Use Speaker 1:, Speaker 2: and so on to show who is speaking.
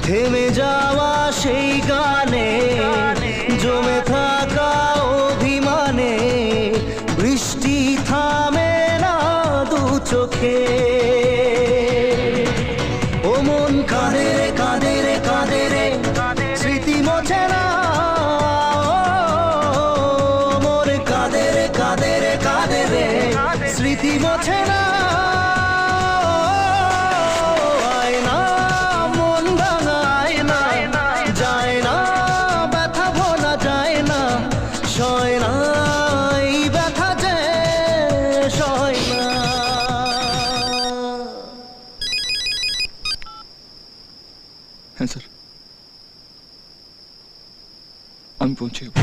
Speaker 1: থেমে যাওয়া সেই গানে জমে থাকা অভিমানে বৃষ্টি থামে না দু চোখে। ও মন কাঁদে রে কাঁদে রে কাঁদে রে স্মৃতি মোছে না। মোর কাঁদে রে কাঁদে রে কাঁদে রে স্মৃতি মোছে না।
Speaker 2: হ্যাঁ স্যার, আমি পৌঁছে যাবো।